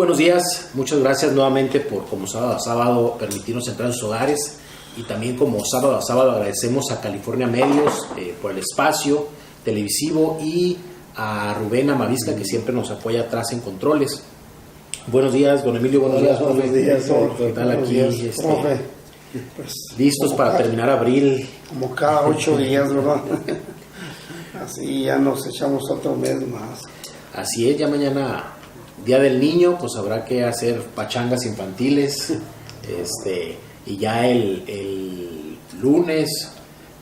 buenos días, muchas gracias nuevamente por como sábado a sábado permitirnos entrar en sus hogares, y también como sábado a sábado agradecemos a California Medios por el espacio televisivo y a Rubén Amavisca que siempre nos apoya atrás en controles. Buenos días, don Emilio, buenos días, profe. Buenos días, ¿Qué tal aquí? Profe. Pues, listos para terminar abril. Como cada 8 días, ¿verdad? Así ya nos echamos otro mes más. Así es, ya mañana, Día del Niño, pues habrá que hacer pachangas infantiles. Y ya el lunes,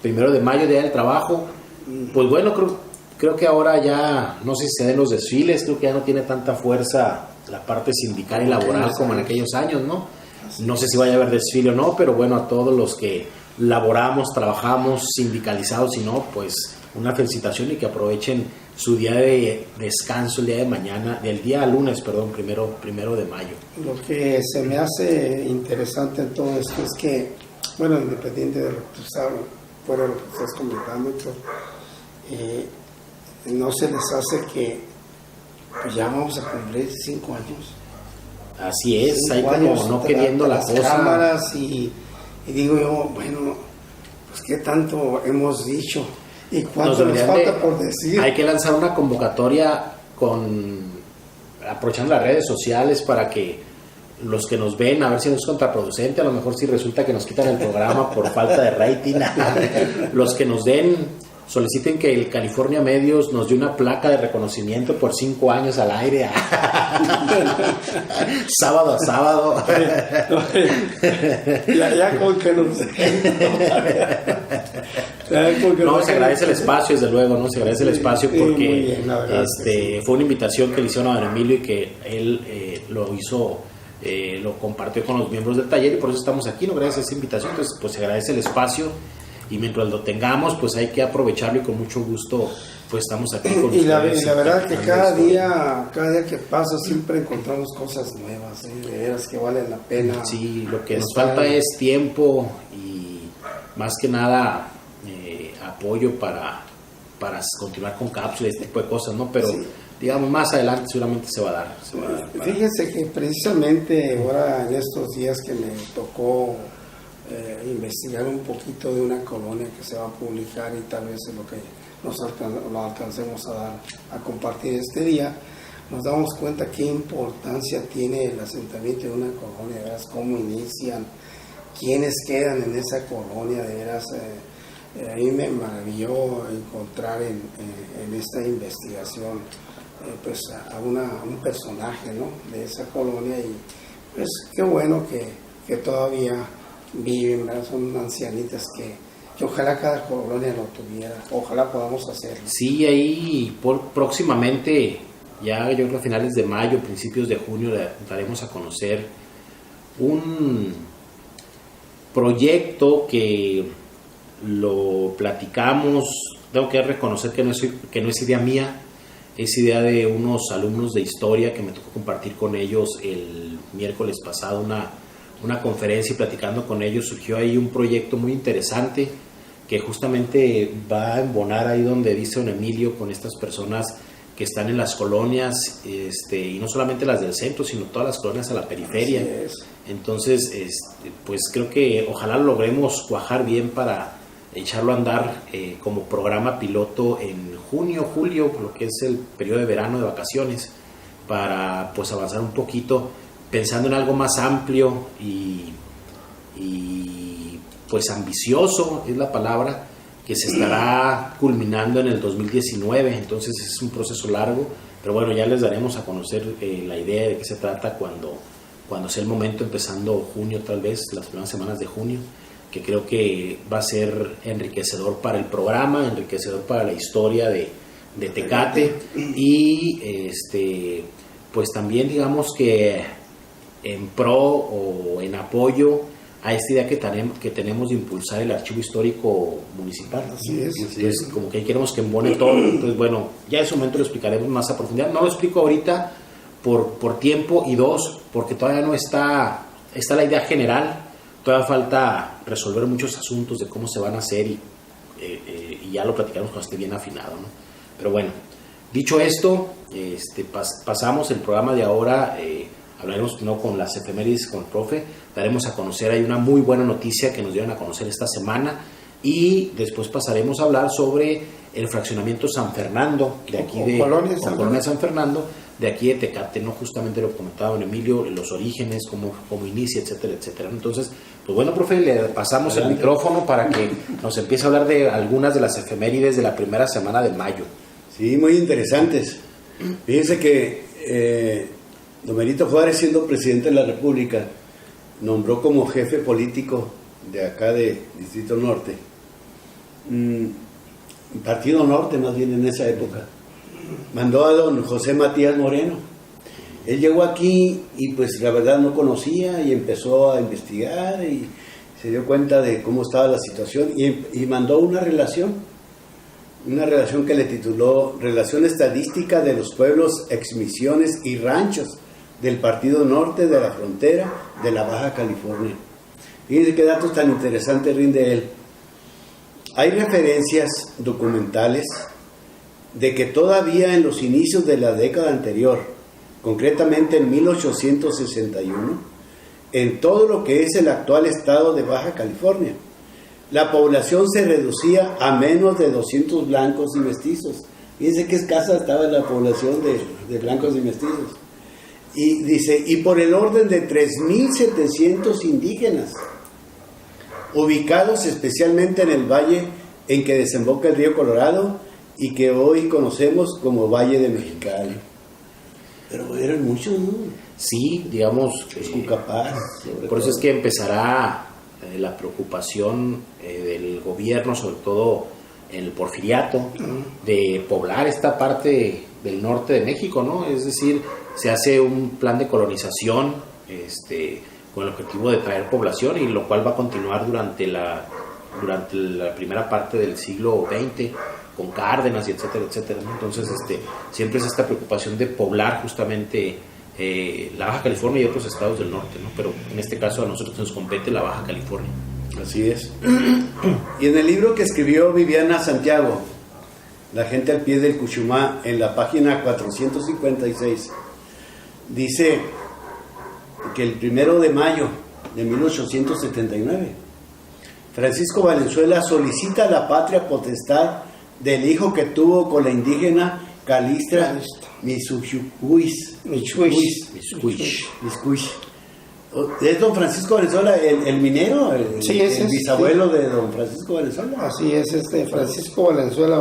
1 de mayo, Día del Trabajo. Pues bueno, creo que ahora ya, no sé si se den los desfiles, creo que ya no tiene tanta fuerza la parte sindical y laboral como en aquellos años, ¿no? No sé si vaya a haber desfile o no, pero bueno, a todos los que laboramos, trabajamos, sindicalizados, y no, pues una felicitación y que aprovechen su día de descanso el día de mañana, del día lunes, perdón, primero de mayo. Lo que se me hace interesante en todo esto es que, bueno, independiente de lo que tú sabes, fuera de lo que estás comentando, no se les hace que pues ya vamos a cumplir 5 años. Así es, hay como no queriendo la cosa. Cámaras y digo yo, bueno, pues qué tanto hemos dicho y cuánto nos falta por decir. Hay que lanzar una convocatoria aprovechando las redes sociales para que los que nos ven, a ver si no es contraproducente, a lo mejor si resulta que nos quitan el programa por falta de rating. Los que nos soliciten que el California Medios nos dé una placa de reconocimiento por 5 años al aire. Sábado a sábado. Ya con que nos... No, se agradece el espacio, desde luego, ¿no? Se agradece el espacio porque bien, fue una invitación que le hicieron a don Emilio y que él lo hizo, lo compartió con los miembros del taller, y por eso estamos aquí, ¿no? Gracias a esa invitación. Entonces, pues se agradece el espacio. Y mientras lo tengamos, pues hay que aprovecharlo, y con mucho gusto pues estamos aquí con y ustedes. La verdad que cada día que pasa siempre encontramos cosas nuevas, de veras que valen la pena. Sí, lo que nos falta es tiempo y más que nada apoyo para continuar con cápsulas, este tipo de cosas, ¿no? Pero sí, digamos, más adelante seguramente se va a dar. Fíjense que precisamente ahora en estos días que me tocó investigar un poquito de una colonia que se va a publicar, y tal vez es lo que lo alcancemos a compartir este día, nos damos cuenta qué importancia tiene el asentamiento de una colonia, de veras, cómo inician, quiénes quedan en esa colonia, de veras. A mí me maravilló encontrar en esta investigación pues a un personaje, ¿no?, de esa colonia, y pues qué bueno que todavía viven, ¿verdad? Son ancianitas que ojalá cada colonia lo tuviera, ojalá podamos hacerlo. Sí, ahí próximamente, ya yo creo a finales de mayo, principios de junio, le daremos a conocer un proyecto que lo platicamos. Tengo que reconocer que no es idea mía, es idea de unos alumnos de historia que me tocó compartir con ellos el miércoles pasado una conferencia, y platicando con ellos surgió ahí un proyecto muy interesante que justamente va a embonar ahí donde dice don Emilio, con estas personas que están en las colonias, y no solamente las del centro, sino todas las colonias a la periferia. Entonces, pues creo que ojalá lo logremos cuajar bien para echarlo a andar como programa piloto en junio, julio, lo que es el periodo de verano de vacaciones, para pues avanzar un poquito, pensando en algo más amplio y pues ambicioso, es la palabra, que se estará culminando en el 2019. Entonces es un proceso largo, pero bueno, ya les daremos a conocer la idea de qué se trata cuando sea el momento, empezando junio, tal vez las primeras semanas de junio, que creo que va a ser enriquecedor para el programa, enriquecedor para la historia de Tecate, y pues también digamos que en pro o en apoyo a esta idea que tenemos de impulsar el archivo histórico municipal. Así es. Entonces, como que queremos que embone todo. Entonces, bueno, ya en su momento lo explicaremos más a profundidad. No lo explico ahorita por tiempo, y dos, porque todavía no está la idea general. Todavía falta resolver muchos asuntos de cómo se van a hacer, y ya lo platicaremos cuando esté bien afinado, ¿no? Pero bueno, dicho esto, pasamos el programa de ahora hablaremos no con las efemérides con el profe, daremos a conocer, hay una muy buena noticia que nos dieron a conocer esta semana, y después pasaremos a hablar sobre el fraccionamiento San Fernando, de aquí de Colonia San Fernando, de aquí de Tecate, ¿no? Justamente lo comentaba don Emilio, los orígenes, cómo inicia, etcétera, etcétera. Entonces, pues bueno, profe, le pasamos el micrófono para que nos empiece a hablar de algunas de las efemérides de la primera semana de mayo. Sí, muy interesantes. Fíjense que don Benito Juárez, siendo presidente de la República, nombró como jefe político de acá de Distrito Norte, Partido Norte más bien en esa época, mandó a don José Matías Moreno. Él llegó aquí y pues la verdad no conocía y empezó a investigar y se dio cuenta de cómo estaba la situación y mandó una relación que le tituló Relación Estadística de los Pueblos, Exmisiones y Ranchos del Partido Norte de la Frontera de la Baja California. Fíjense qué datos tan interesantes rinde él. Hay referencias documentales de que todavía en los inicios de la década anterior, concretamente en 1861, en todo lo que es el actual estado de Baja California, la población se reducía a menos de 200 blancos y mestizos. Fíjense qué escasa estaba la población de blancos y mestizos. Y dice, y por el orden de 3.700 indígenas, ubicados especialmente en el valle en que desemboca el río Colorado y que hoy conocemos como Valle de Mexicali. Pero eran muchos, ¿no? Sí, digamos, Cucapás, por eso es que empezará la preocupación del gobierno, sobre todo el porfiriato, de poblar esta parte del norte de México, ¿no? Es decir, se hace un plan de colonización con el objetivo de traer población, y lo cual va a continuar durante la primera parte del siglo XX, con Cárdenas y etcétera, etcétera, ¿no? Entonces, siempre es esta preocupación de poblar justamente la Baja California y otros estados del norte, ¿no? Pero en este caso a nosotros nos compete la Baja California. Así es. Y en el libro que escribió Viviana Santiago, La gente al pie del Cuchumá, en la página 456, dice que el 1 de mayo de 1879, Francisco Valenzuela solicita la patria potestad del hijo que tuvo con la indígena Calistra Miscuich. ¿Es don Francisco Valenzuela el minero? Sí, el bisabuelo de don Francisco Valenzuela. Así es, Francisco Valenzuela.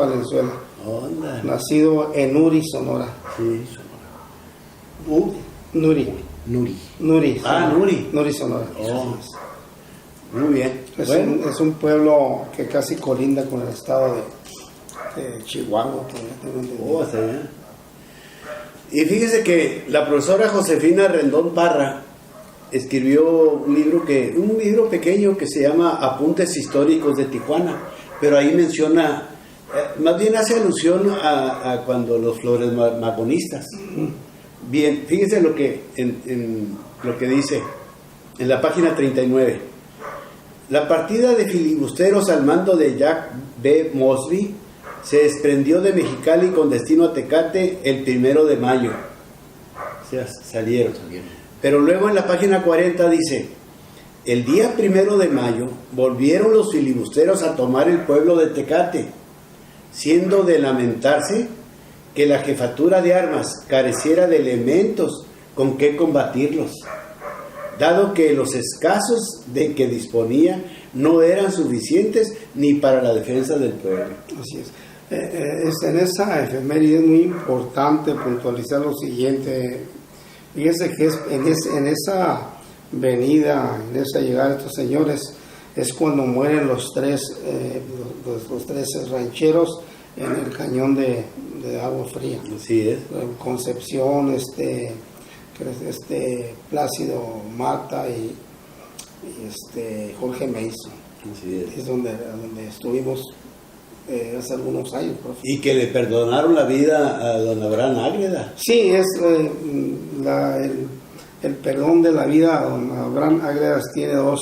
Onda. Nacido en Uri, Sonora. Sí, Sonora. Nuri. Ah, Nuri. Nuri, Sonora. Oh. Muy bien. Es un pueblo que casi colinda con el estado de Chihuahua. Hasta allá. Y fíjese que la profesora Josefina Rendón Parra escribió un libro pequeño que se llama Apuntes Históricos de Tijuana, pero ahí menciona, más bien hace alusión a cuando los flores magonistas. Bien, fíjese lo que lo que dice en la página 39. La partida de filibusteros al mando de Jack B. Mosby se desprendió de Mexicali con destino a Tecate el 1 de mayo. O sea, salieron. Pero luego en la página 40 dice, el día 1 de mayo volvieron los filibusteros a tomar el pueblo de Tecate, siendo de lamentarse que la jefatura de armas careciera de elementos con que combatirlos, dado que los escasos de que disponía no eran suficientes ni para la defensa del pueblo. Así es. En esa efeméride es muy importante puntualizar lo siguiente. Fíjese que en esa venida, en esa llegada de estos señores, es cuando mueren los tres rancheros en el cañón de Agua Fría. Así es. Concepción, Plácido Mata y Jorge Mason. Así es. Es donde estuvimos hace algunos años, profe. Y que le perdonaron la vida a don Abraham Ágreda. Sí, es el perdón de la vida. Don Abraham Ágreda tiene dos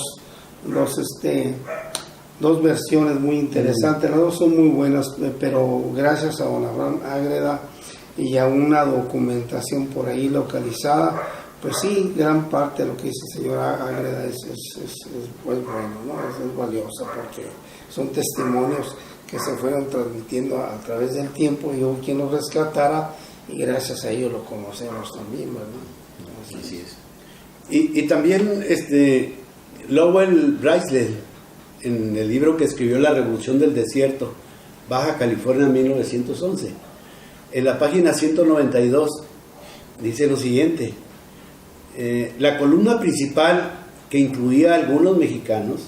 versiones muy interesantes. Las dos son muy buenas, pero gracias a don Abraham Ágreda y a una documentación por ahí localizada, pues sí, gran parte de lo que dice el señor Ágreda es bueno, ¿no? Es valiosa porque son testimonios que se fueron transmitiendo a través del tiempo y hubo quien los rescatara y gracias a ellos lo conocemos también, ¿verdad? Así es. Y también Lowell Bryce, en el libro que escribió La Revolución del Desierto, Baja California 1911, en la página 192 dice lo siguiente: la columna principal, que incluía a algunos mexicanos,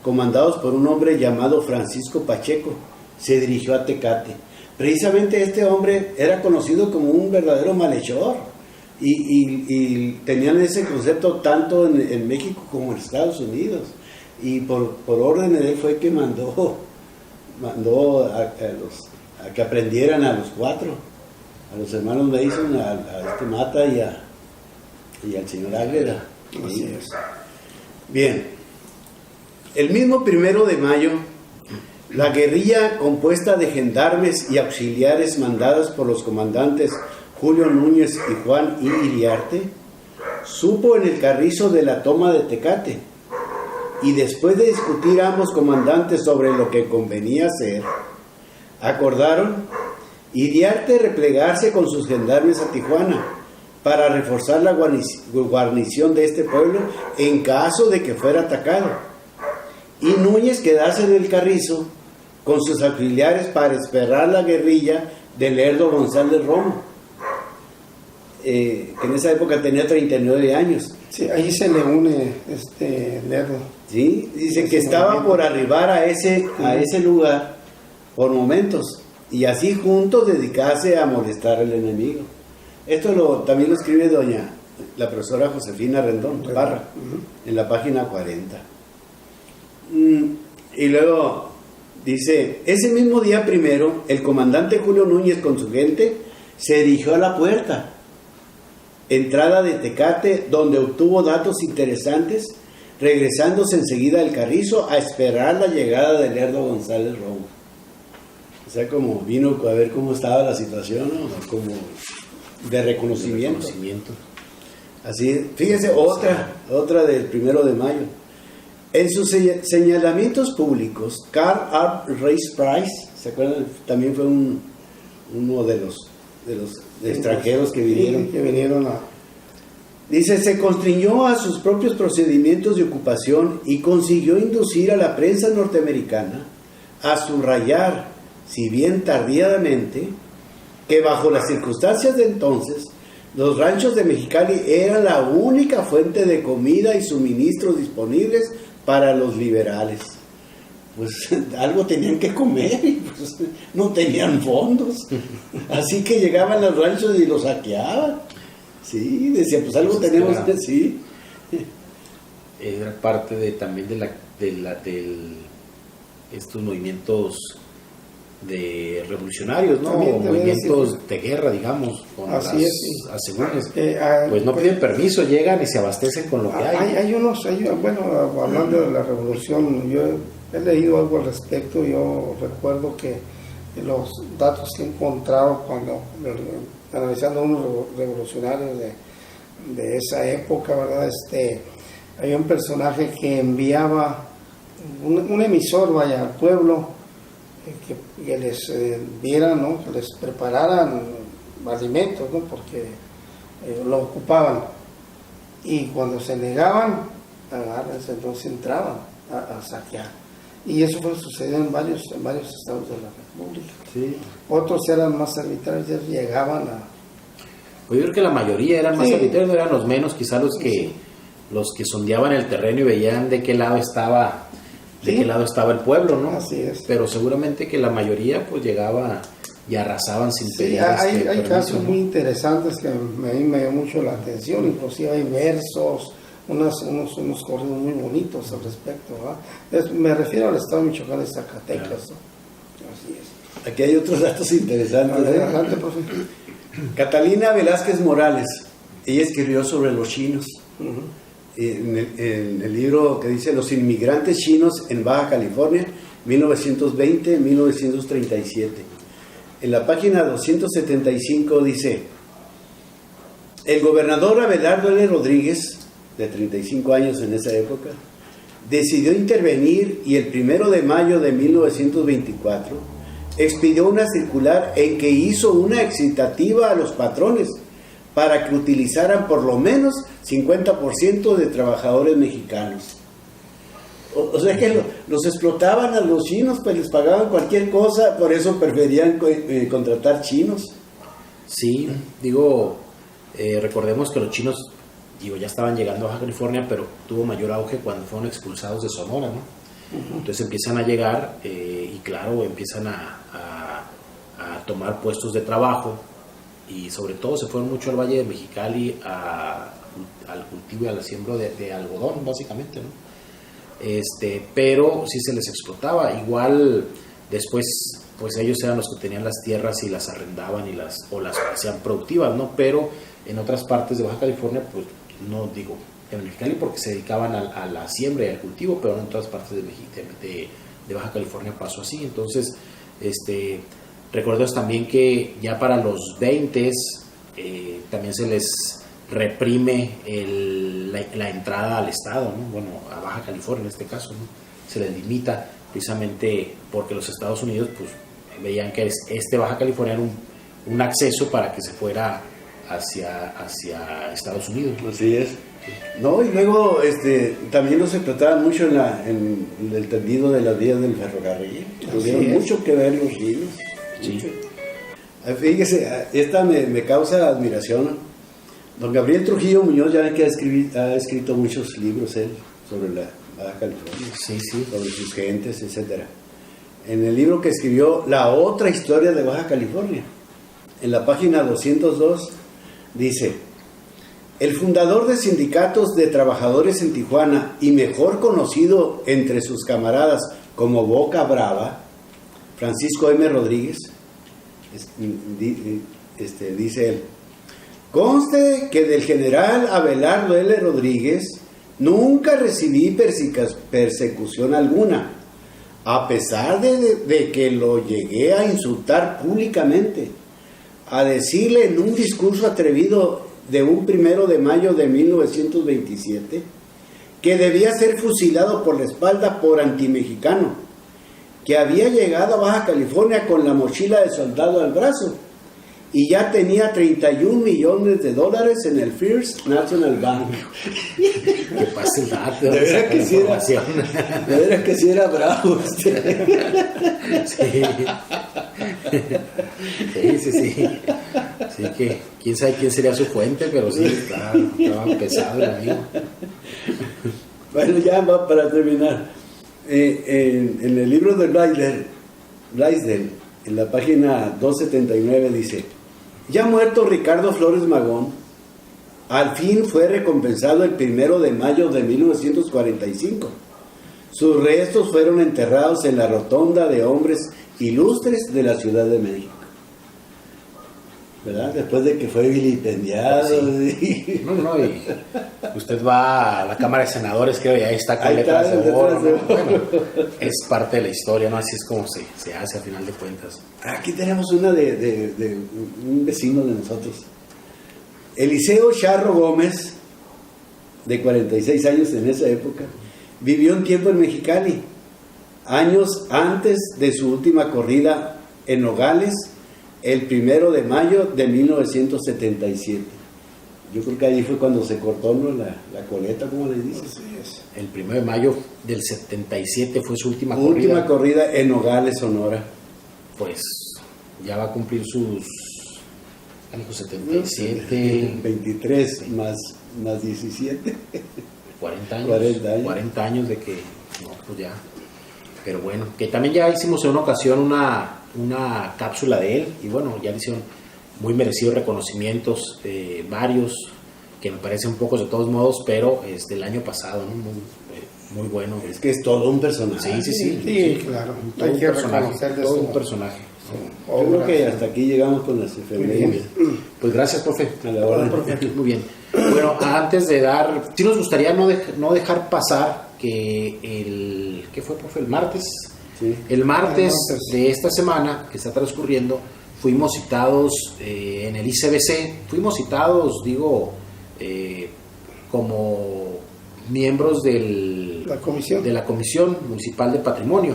comandados por un hombre llamado Francisco Pacheco, se dirigió a Tecate. Precisamente este hombre era conocido como un verdadero malhechor y tenían ese concepto tanto en México como en Estados Unidos, y por orden de él fue que mandó a que aprendieran a los 4, a los hermanos Mason, a este Mata y al señor Ágreda. Así es. Bien, el mismo 1 de mayo, la guerrilla compuesta de gendarmes y auxiliares mandadas por los comandantes Julio Núñez y Juan I. Iriarte supo en el carrizo de la toma de Tecate, y después de discutir ambos comandantes sobre lo que convenía hacer, acordaron Iriarte replegarse con sus gendarmes a Tijuana para reforzar la guarnición de este pueblo en caso de que fuera atacado, y Núñez quedarse en el carrizo con sus auxiliares para esperar la guerrilla de Lerdo González Romo, que en esa época tenía 39 años. Sí, ahí se le une Lerdo. ¿Sí? Dice que estaba por arribar a ese lugar por momentos, y así juntos dedicarse a molestar al enemigo. Esto también lo escribe la profesora Josefina Rendón Parra, en la página 40. Y luego dice: ese mismo día 1, el comandante Julio Núñez con su gente se dirigió a la puerta, entrada de Tecate, donde obtuvo datos interesantes, regresándose enseguida al carrizo a esperar la llegada de Lerdo González Romo. O sea, como vino a ver cómo estaba la situación, ¿no? Como de reconocimiento. Así, fíjense, otra del 1 de mayo. En sus señalamientos públicos, Carl R. Rice Price, ¿se acuerdan? También fue uno de los extranjeros que vinieron. Dice: se constriñó a sus propios procedimientos de ocupación y consiguió inducir a la prensa norteamericana a subrayar, si bien tardíamente, que bajo las circunstancias de entonces, los ranchos de Mexicali eran la única fuente de comida y suministros disponibles para los liberales. Pues algo tenían que comer y pues no tenían fondos. Así que llegaban a los ranchos y los saqueaban. Sí, decía, pues algo pues tenemos que sí. Era parte también de estos movimientos de revolucionarios, ¿no? También, movimientos de guerra, digamos, con así las es, asegúnes. Pues no piden permiso, llegan y se abastecen con lo que hay. Bueno, hablando de la revolución, yo he leído algo al respecto. Yo recuerdo que los datos que he encontrado cuando analizando unos revolucionarios de esa época, ¿verdad? Había un personaje que enviaba un emisor, al pueblo, que les dieran, ¿no? Que les prepararan alimentos, ¿no? Porque lo ocupaban, y cuando se negaban, entonces entraban a saquear, y eso fue sucedido en varios estados de la República. Sí. Otros eran más arbitrarios, llegaban a... Pues yo creo que la mayoría eran más arbitrarios, eran los menos, quizás los que sondeaban el terreno y veían de qué lado estaba el pueblo, ¿no? Así es. Pero seguramente que la mayoría pues llegaba y arrasaban sin pedir hay permiso, casos, ¿no? muy interesantes que a mí me dio mucho la atención. Inclusive hay versos, unos corridos muy bonitos al respecto, ¿verdad? Me refiero al estado de Michoacán y Zacatecas, ¿no? Así es. Aquí hay otros datos interesantes. Adelante, profe. Catalina Velázquez Morales, ella escribió sobre los chinos. En el libro que dice Los inmigrantes chinos en Baja California, 1920-1937. En la página 275 dice: el gobernador Abelardo L. Rodríguez, de 35 años en esa época, decidió intervenir y el 1 de mayo de 1924 expidió una circular en que hizo una excitativa a los patrones para que utilizaran por lo menos 50% de trabajadores mexicanos. O sea que los explotaban a los chinos, pues les pagaban cualquier cosa, por eso preferían contratar chinos. Sí, digo, recordemos que los chinos, ya estaban llegando a Baja California, pero tuvo mayor auge cuando fueron expulsados de Sonora, ¿no? Entonces empiezan a llegar y claro, empiezan a tomar puestos de trabajo y sobre todo se fueron mucho al Valle de Mexicali al cultivo y a la siembra de algodón, básicamente, ¿no? Pero sí se les explotaba. Igual después, pues ellos eran los que tenían las tierras y las arrendaban o las hacían productivas, ¿no? Pero en otras partes de Baja California, pues no digo en Mexicali porque se dedicaban a la siembra y al cultivo, pero en otras partes de Baja California pasó así. Entonces, recuerdo también que ya para los 20 también se les reprime la entrada al estado, ¿no? Bueno, a Baja California en este caso, ¿no? Se les limita precisamente porque los Estados Unidos pues veían que Baja California era un acceso para que se fuera hacia Estados Unidos. Así es. No, y luego también nos explotaban mucho en el tendido de las vías del ferrocarril. Tuvieron mucho que ver los chinos. Sí. Fíjese, esta me causa admiración. Don Gabriel Trujillo Muñoz, ya ven que ha escrito muchos libros él sobre la Baja California, sí. sobre sus gentes, etcétera. En el libro que escribió La otra historia de Baja California, en la página 202, dice: el fundador de sindicatos de trabajadores en Tijuana y mejor conocido entre sus camaradas como Boca Brava, Francisco M. Rodríguez, dice él: conste que del general Abelardo L. Rodríguez nunca recibí persecución alguna, a pesar de que lo llegué a insultar públicamente, a decirle en un discurso atrevido de un 1 de mayo de 1927 que debía ser fusilado por la espalda por antimexicano, que había llegado a Baja California con la mochila de soldado al brazo y ya tenía $31 millones en el First National Bank. Que pase el dato. De veras que sí era bravo usted. Sí. Así que quién sabe quién sería su fuente, pero sí, estaba pesado el amigo. Bueno, ya para terminar. En el libro de Blaisdell, en la página 279 dice: ya muerto Ricardo Flores Magón, al fin fue recompensado el 1 de mayo de 1945. Sus restos fueron enterrados en la rotonda de hombres ilustres de la Ciudad de México. ¿Verdad? Después de que fue vilipendiado. Sí. No, y usted va a la Cámara de Senadores, creo, y ahí está con letras de oro, ¿no? Bueno, es parte de la historia, ¿no? Así es como se hace a final de cuentas. Aquí tenemos una de un vecino de nosotros. Eliseo Charro Gómez, de 46 años en esa época, vivió un tiempo en Mexicali, años antes de su última corrida en Nogales, el 1 de mayo de 1977. Yo creo que ahí fue cuando se cortó, ¿no? la coleta, ¿cómo le dices? Así es. El 1 de mayo del 77 fue su última corrida en Nogales, Sonora. Pues ya va a cumplir sus 77... 23 más 17. 40 años. 40 años de que... No, pues ya. Pero bueno, que también ya hicimos en una ocasión una cápsula de él, y bueno, ya le hicieron muy merecidos reconocimientos, varios, que me parecen pocos de todos modos, pero el año pasado, ¿no? Muy bueno. Es que es todo un personaje. Sí, claro. Hay que reconocerle todo un personaje. Yo creo que hasta aquí llegamos con las efemérides. Pues gracias, profe. A la orden. Muy bien. Bueno, antes de dar, sí nos gustaría no dejar pasar que ¿qué fue, profe? El martes. Sí. El martes de esta semana que está transcurriendo fuimos citados en el ICBC, fuimos citados, como miembros de la Comisión Municipal de Patrimonio,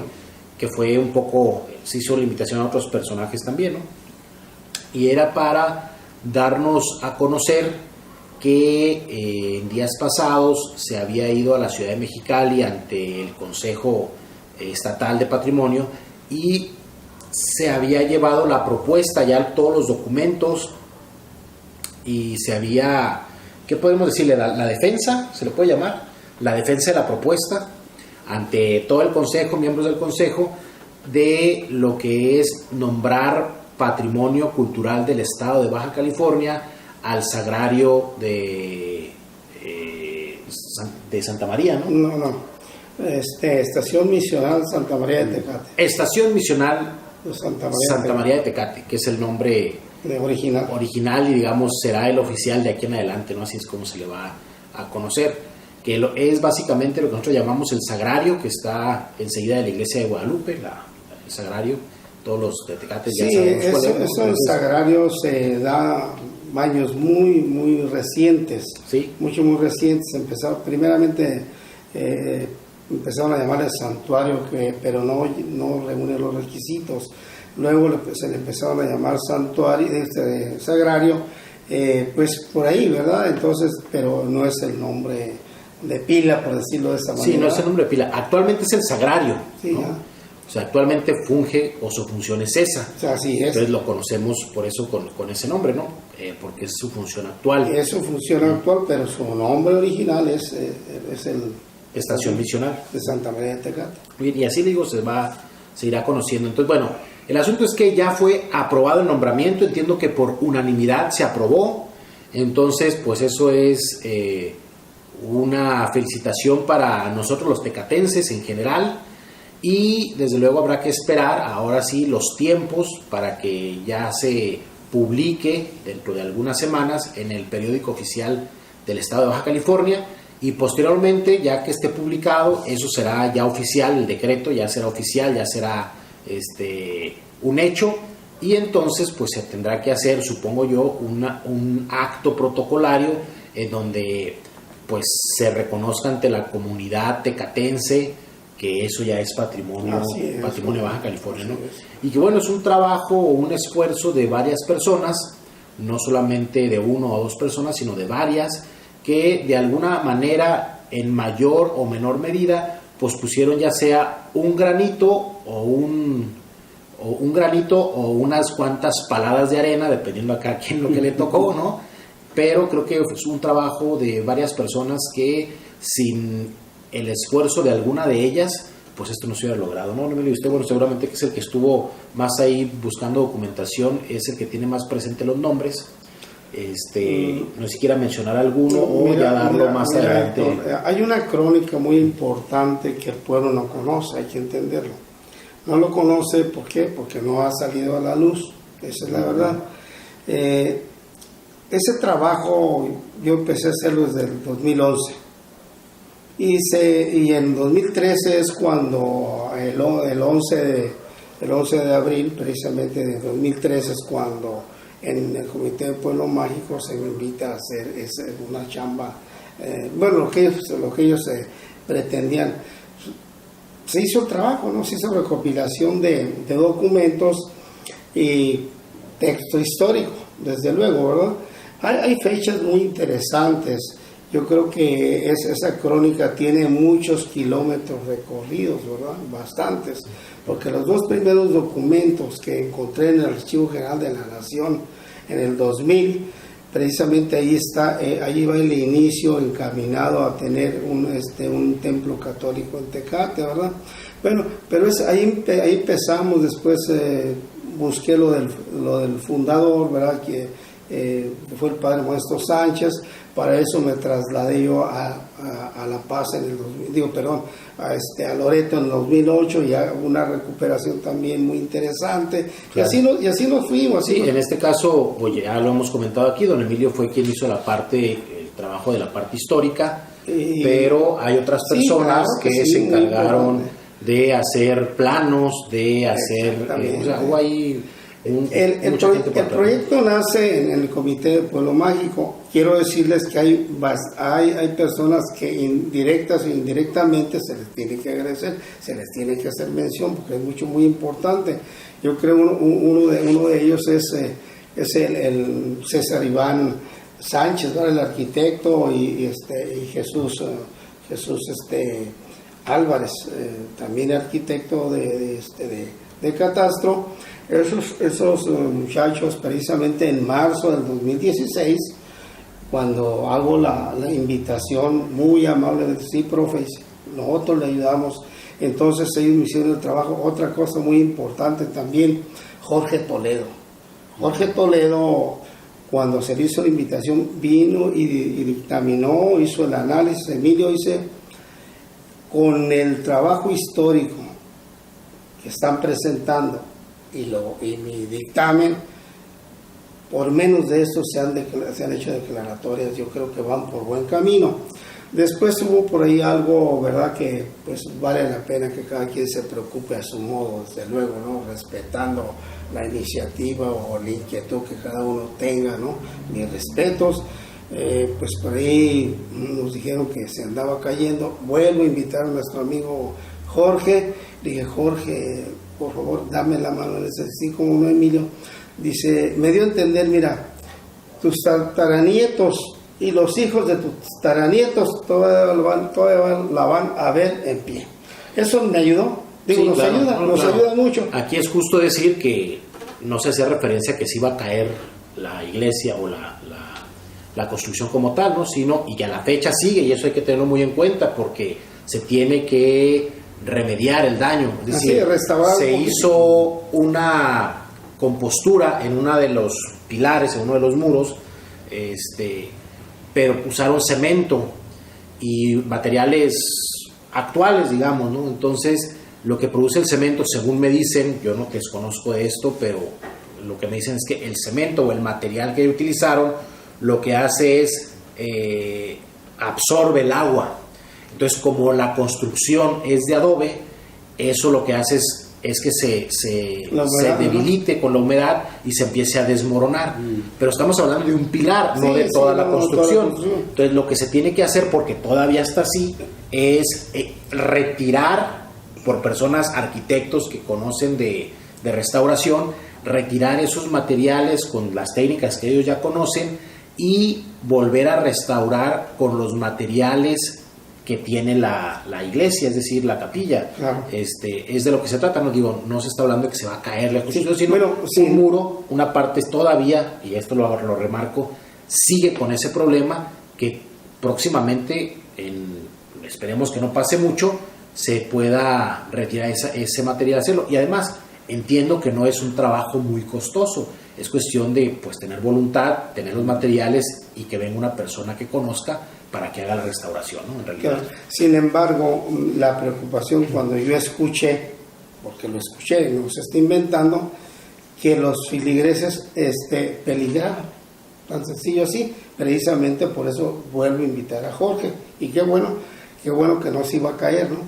que fue un poco, se hizo la invitación a otros personajes también, ¿no? Y era para darnos a conocer que en días pasados se había ido a la ciudad de Mexicali ante el Consejo Estatal de Patrimonio y se había llevado la propuesta, ya todos los documentos, y se había, ¿qué podemos decirle? La defensa, se le puede llamar, la defensa de la propuesta ante todo el Consejo, miembros del Consejo, de lo que es nombrar Patrimonio Cultural del Estado de Baja California al Sagrario de Santa María, ¿no? No. Estación Misional Santa María de Tecate. Estación Misional de Santa María de Tecate, que es el nombre original y digamos será el oficial de aquí en adelante, ¿no? Así es como se le va a conocer, que es básicamente lo que nosotros llamamos el Sagrario, que está enseguida de la iglesia de Guadalupe, el Sagrario. Todos los de Tecate ya sabemos cuál es. Eso el Sagrario se da años muy recientes, ¿sí? Muy recientes. Primeramente empezaron a llamar el santuario, pero no reúne los requisitos. Luego se le empezaron a llamar santuario, Sagrario, pues por ahí, ¿verdad? Entonces, pero no es el nombre de pila, por decirlo de esa manera. Sí, no es el nombre de pila. Actualmente es el Sagrario, sí, ¿no? O sea, actualmente funge o su función es esa. O sea, así es. Entonces lo conocemos por eso con ese nombre, ¿no? Porque es su función actual. Es su función actual, pero su nombre original es el Estación Misional de Santa María de Tecate. Y así digo, se irá conociendo. Entonces, bueno, el asunto es que ya fue aprobado el nombramiento. Entiendo que por unanimidad se aprobó. Entonces, pues eso es una felicitación para nosotros los tecatenses en general. Y desde luego habrá que esperar ahora sí los tiempos para que ya se publique dentro de algunas semanas en el periódico oficial del Estado de Baja California, y posteriormente, ya que esté publicado, eso será ya oficial, el decreto ya será oficial, ya será un hecho, y entonces pues se tendrá que hacer, supongo yo, un acto protocolario en donde pues se reconozca ante la comunidad tecatense que eso ya es patrimonio de Baja California, ¿no? Y que bueno, es un trabajo o un esfuerzo de varias personas, no solamente de uno o dos personas, sino de varias, que de alguna manera, en mayor o menor medida, pues pusieron ya sea un granito o unas cuantas paladas de arena, dependiendo a cada quien lo que le tocó, ¿no? Pero creo que es un trabajo de varias personas que sin el esfuerzo de alguna de ellas, pues esto no se hubiera logrado, ¿no? Y usted, bueno, seguramente que es el que estuvo más ahí buscando documentación, es el que tiene más presente los nombres. No sé si quiera mencionar alguno o ya darlo más adelante. Hay una crónica muy importante que el pueblo no conoce, hay que entenderlo. No lo conoce, ¿por qué? Porque no ha salido a la luz, esa es la verdad. Ese trabajo yo empecé a hacerlo desde el 2011. Y en 2013 es cuando el 11 de abril, precisamente de 2013, es cuando en el Comité de Pueblo Mágico se me invita a hacer una chamba, lo que ellos pretendían. Se hizo el trabajo, ¿no? Se hizo recopilación de documentos y texto histórico, desde luego, ¿verdad? Hay fechas muy interesantes. Yo creo que esa crónica tiene muchos kilómetros recorridos, ¿verdad? Bastantes, porque los dos primeros documentos que encontré en el Archivo General de la Nación en el 2000, precisamente ahí va el inicio encaminado a tener un templo católico en Tecate, ¿verdad? Bueno, pero ahí empezamos, después busqué lo del fundador, ¿verdad? Que fue el padre Modesto Sánchez. Para eso me trasladé yo a La Paz a Loreto en el 2008, y una recuperación también muy interesante. Claro. Y así nos fuimos. Sí, en este caso, pues ya lo hemos comentado aquí, don Emilio fue quien hizo el trabajo de la parte histórica, pero hay otras personas que se encargaron de hacer planos, de hacer, hubo ahí El mucha gente por proyecto nace en el Comité de Pueblo Mágico. Quiero decirles que hay personas que directas o indirectamente se les tiene que agradecer, se les tiene que hacer mención, porque es muy importante. Yo creo uno de ellos es el César Iván Sánchez, ¿no? El arquitecto, y Jesús Álvarez, también arquitecto de catastro. Esos muchachos, precisamente en marzo del 2016, cuando hago la invitación muy amablemente, sí, profe, nosotros le ayudamos, entonces ellos me hicieron el trabajo. Otra cosa muy importante también, Jorge Toledo, cuando se le hizo la invitación, vino y dictaminó, hizo el análisis. Emilio, dice, con el trabajo histórico que están presentando y mi dictamen, por menos de esto se han hecho declaratorias. Yo creo que van por buen camino. Después hubo por ahí algo, ¿verdad?, que pues vale la pena que cada quien se preocupe a su modo, desde luego, ¿no?, respetando la iniciativa o la inquietud que cada uno tenga, ¿no? Mis respetos. Pues por ahí nos dijeron que se andaba cayendo. Vuelvo a invitar a nuestro amigo Jorge. Le dije, Jorge, por favor, dame la mano en ese, así como no, Emilio. Dice, me dio a entender, mira, tus tataranietos y los hijos de tus tataranietos todavía la van a ver en pie. Eso me ayudó. Digo, sí, nos ayuda mucho. Aquí es justo decir que no se hacía referencia a que se iba a caer la iglesia o la construcción como tal, ¿no?, sino, y que a la fecha sigue, y eso hay que tenerlo muy en cuenta, porque se tiene que remediar el daño. Es decir, se hizo una compostura en uno de los pilares, en uno de los muros, pero usaron cemento y materiales actuales, digamos, ¿no? Entonces, lo que produce el cemento, según me dicen, yo no desconozco de esto, pero lo que me dicen es que el cemento o el material que utilizaron lo que hace es absorbe el agua. Entonces, como la construcción es de adobe, eso lo que hace es que se debilite, ¿no?, con la humedad y se empiece a desmoronar. Pero estamos hablando de un pilar, no de toda la construcción. Entonces, lo que se tiene que hacer, porque todavía está así, es retirar, por personas, arquitectos que conocen de restauración, retirar esos materiales con las técnicas que ellos ya conocen y volver a restaurar con los materiales que tiene la iglesia, es decir, la capilla. Claro. Es de lo que se trata. No digo, no se está hablando de que se va a caer la construcción, sino un muro, una parte todavía, y esto lo remarco, sigue con ese problema que próximamente, esperemos que no pase mucho, se pueda retirar ese material, hacerlo. Y además, entiendo que no es un trabajo muy costoso, es cuestión de pues tener voluntad, tener los materiales y que venga una persona que conozca para que haga la restauración, ¿no? En realidad. Claro. Sin embargo, la preocupación cuando yo escuché, porque lo escuché, no se está inventando, que los filigreses peligraban, tan sencillo así. Precisamente por eso vuelvo a invitar a Jorge, y qué bueno que no se iba a caer, ¿no?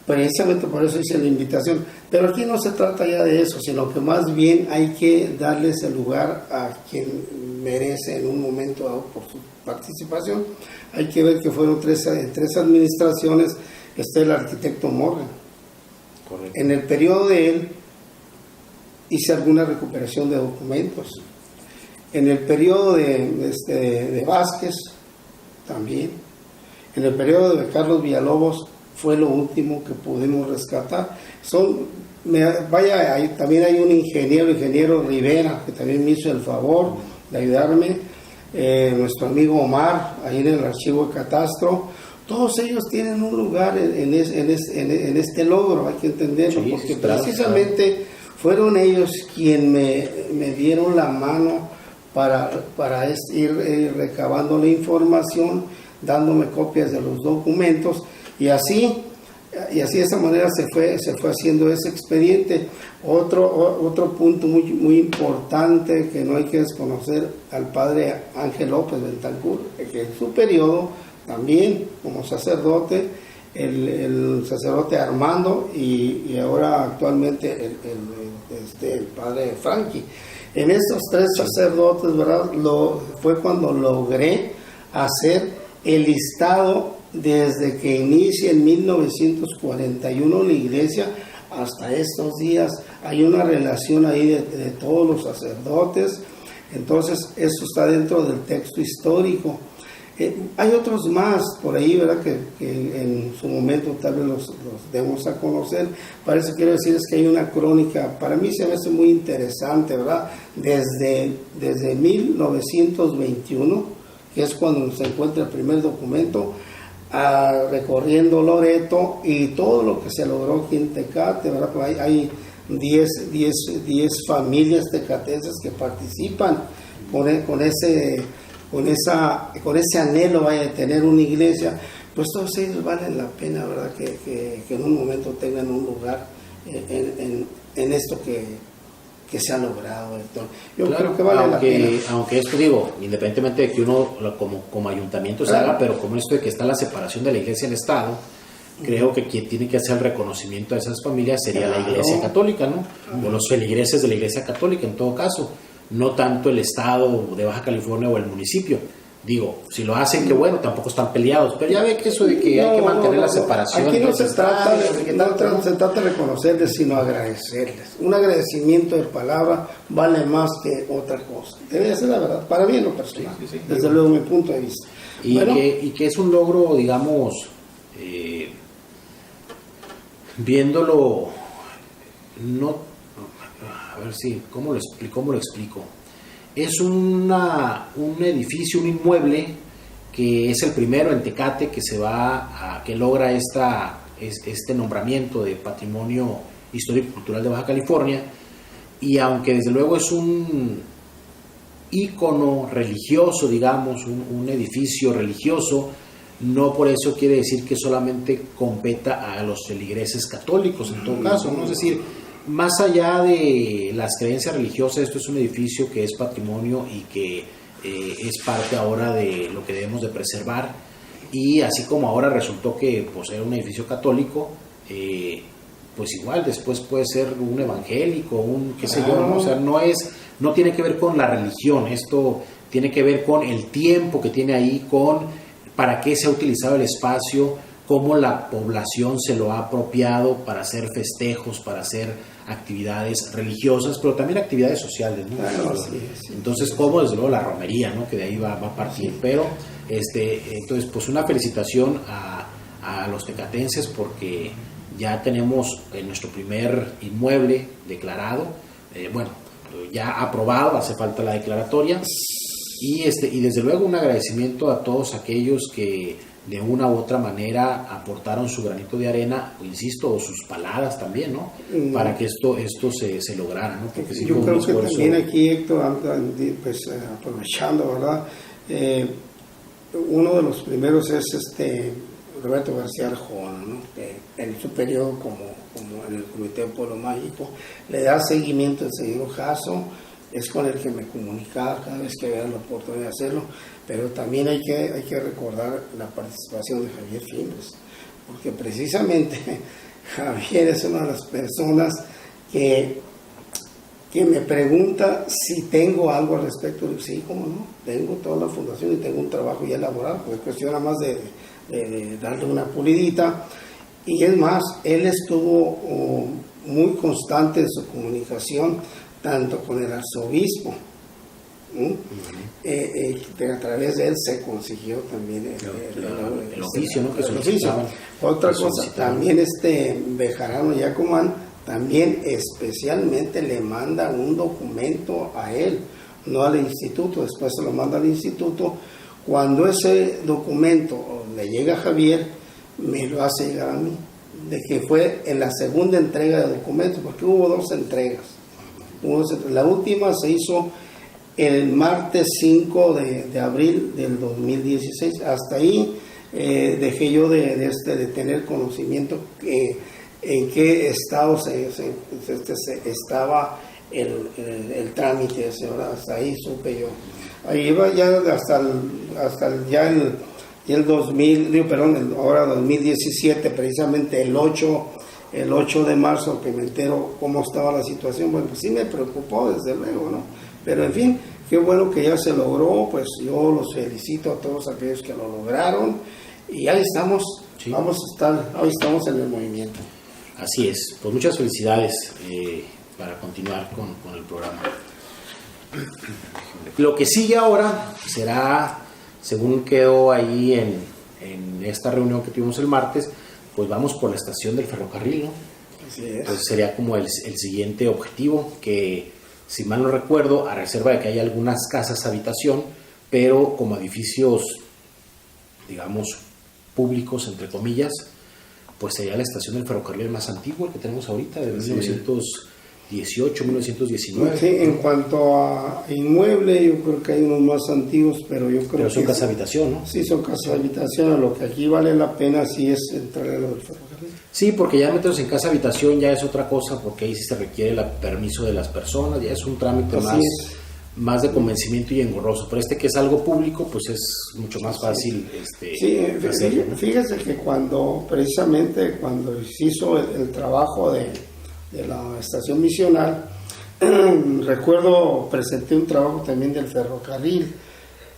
Precisamente por eso hice la invitación. Pero aquí no se trata ya de eso, sino que más bien hay que darles el lugar a quien merece en un momento dado por su participación. Hay que ver que fueron tres administraciones. Está el arquitecto Morgan. Correcto. En el periodo de él hice alguna recuperación de documentos. En el periodo de Vázquez también. En el periodo de Carlos Villalobos fue lo último que pudimos rescatar. También hay un ingeniero Rivera, que también me hizo el favor de ayudarme, nuestro amigo Omar, ahí en el archivo de catastro. Todos ellos tienen un lugar en este logro, hay que entenderlo, sí, porque precisamente fueron ellos quienes me dieron la mano para ir recabando la información, dándome copias de los documentos. Y así de esa manera se fue haciendo ese expediente. Otro punto muy importante que no hay que desconocer, al padre Ángel López Bentancur, que en su periodo también como sacerdote, el sacerdote Armando y ahora actualmente el el padre Frankie. En estos 3 sacerdotes, ¿verdad? Fue cuando logré hacer el listado desde que inicia en 1941 la iglesia hasta estos días. Hay una relación ahí de todos los sacerdotes. Entonces, esto está dentro del texto histórico. Hay otros más por ahí, ¿verdad? Que en su momento tal vez los demos a conocer. Parece que quiero decirles que hay una crónica, para mí se me hace muy interesante, ¿verdad? Desde 1921, que es cuando se encuentra el primer documento, recorriendo Loreto y todo lo que se logró aquí en Tecate, ¿verdad? Pues hay 10 familias tecatenses que participan con ese anhelo, vaya, de tener una iglesia. Pues todos ellos valen la pena, ¿verdad? Que en un momento tengan un lugar en esto que se ha logrado. Yo creo que vale la pena. Aunque esto, digo, independientemente de que uno como ayuntamiento se haga, pero como esto de que está la separación de la iglesia y el Estado, creo que quien tiene que hacer el reconocimiento a esas familias sería la iglesia católica, ¿no? O los feligreses de la iglesia católica, en todo caso, no tanto el Estado de Baja California o el municipio. Digo, si lo hacen, que bueno, tampoco están peleados, pero ya ve que eso de que hay que mantener la separación. Aquí no se trata de reconocerles, sino agradecerles. Un agradecimiento de palabra vale más que otra cosa. Debe ser la verdad, para mí en lo personal, sí. Desde luego mi punto de vista. Y que es un logro, digamos, viéndolo, no, a ver si, ¿cómo lo explico? Es un edificio, un inmueble que es el primero en Tecate que logra este nombramiento de Patrimonio Histórico y Cultural de Baja California, y aunque desde luego es un ícono religioso, digamos, un edificio religioso, no por eso quiere decir que solamente competa a los feligreses católicos, en todo caso, ¿no? Es decir, más allá de las creencias religiosas, esto es un edificio que es patrimonio y que es parte ahora de lo que debemos de preservar. Y así como ahora resultó que pues, era un edificio católico, pues igual después puede ser un evangélico, un qué sé yo, ¿no? O sea, no tiene que ver con la religión, esto tiene que ver con el tiempo que tiene ahí, con para qué se ha utilizado el espacio, cómo la población se lo ha apropiado para hacer festejos, para hacer actividades religiosas, pero también actividades sociales, ¿no? Claro, sí. Entonces, como desde luego la romería, ¿no? Que de ahí va a partir, pero entonces, pues una felicitación a los tecatenses porque ya tenemos nuestro primer inmueble declarado, ya aprobado, hace falta la declaratoria, y desde luego un agradecimiento a todos aquellos que de una u otra manera aportaron su granito de arena, o insisto, o sus palabras también, ¿no? Para que esto se lograra, ¿no? Porque sí, yo creo que también aquí, Héctor, pues aprovechando, ¿verdad? Uno de los primeros es Roberto García Arjona, ¿no? Que en su periodo como en el Comité de Pueblo Mágico le da seguimiento al señor Jasso, es con el que me comunicaba cada vez que había la oportunidad de hacerlo, pero también hay que recordar la participación de Javier Fimbres, porque precisamente Javier es una de las personas que me pregunta si tengo algo al respecto. Sí, cómo no, tengo toda la fundación y tengo un trabajo ya elaborado, porque cuestión nada más de darle una pulidita. Y es más, él estuvo muy constante en su comunicación, tanto con el arzobispo, a través de él se consiguió también el oficio, ¿no? El oficio. Otra cosa, también Bejarano Yacomán también especialmente le manda un documento a él, no al instituto, después se lo manda al instituto. Cuando ese documento le llega a Javier, me lo hace llegar a mí, de que fue en la segunda entrega de documentos, porque hubo 2 entregas. La última se hizo el martes 5 de abril del 2016. Hasta ahí dejé yo de tener conocimiento en qué estado estaba el trámite, hasta ahí supe yo. Ahí iba ya hasta el 2017, precisamente el 8 el 8 de marzo que me entero cómo estaba la situación, bueno, pues sí me preocupó desde luego, ¿no? Pero en fin, qué bueno que ya se logró, pues yo los felicito a todos aquellos que lo lograron y ahí estamos, Sí. ahí estamos en el movimiento. Así es, pues muchas felicidades para continuar con el programa. Lo que sigue ahora será, según quedó ahí en esta reunión que tuvimos el martes, pues vamos por la estación del ferrocarril, ¿no? Así es. Entonces sería como el siguiente objetivo, que si mal no recuerdo, a reserva de que hay algunas casas habitación, pero como edificios, digamos, públicos, entre comillas, pues sería la estación del ferrocarril más antiguo, el que tenemos ahorita, de 1918, 1919. Sí, en cuanto a inmueble, yo creo que hay unos más antiguos, pero yo creo Pero son que casa habitación, ¿no? sí, son casas habitación, a lo que aquí vale la pena sí es entrar a lo del ferrocarril. Sí, porque ya meterse en casa habitación ya es otra cosa, porque ahí sí se requiere el permiso de las personas, ya es un trámite Así es. más de convencimiento y engorroso. Pero que es algo público, pues es mucho más fácil Sí, hacerlo, ¿no? fíjese que precisamente cuando se hizo el trabajo de la estación misional, recuerdo, presenté un trabajo también del ferrocarril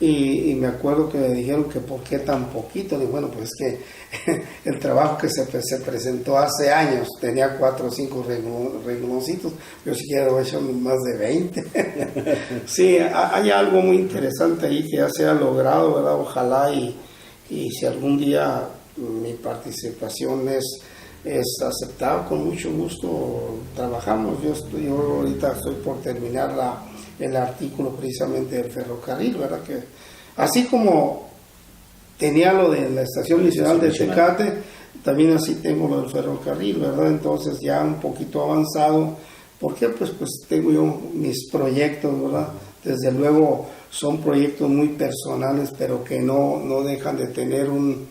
y me acuerdo que me dijeron que por qué tan poquito. Y bueno, pues es que el trabajo que se presentó hace años tenía 4 o 5 rengloncitos, yo sí quiero echar más de 20. Sí, hay algo muy interesante ahí que ya se ha logrado, ¿verdad? Ojalá y si algún día mi participación es aceptada, con mucho gusto trabajamos. Yo ahorita estoy por terminar el artículo precisamente del ferrocarril, ¿verdad? Que así como tenía lo de la estación misional de Tecate, también así tengo lo del ferrocarril, ¿verdad? Entonces ya un poquito avanzado. ¿Por qué? Pues tengo yo mis proyectos, ¿verdad? Desde luego son proyectos muy personales, pero que no dejan de tener un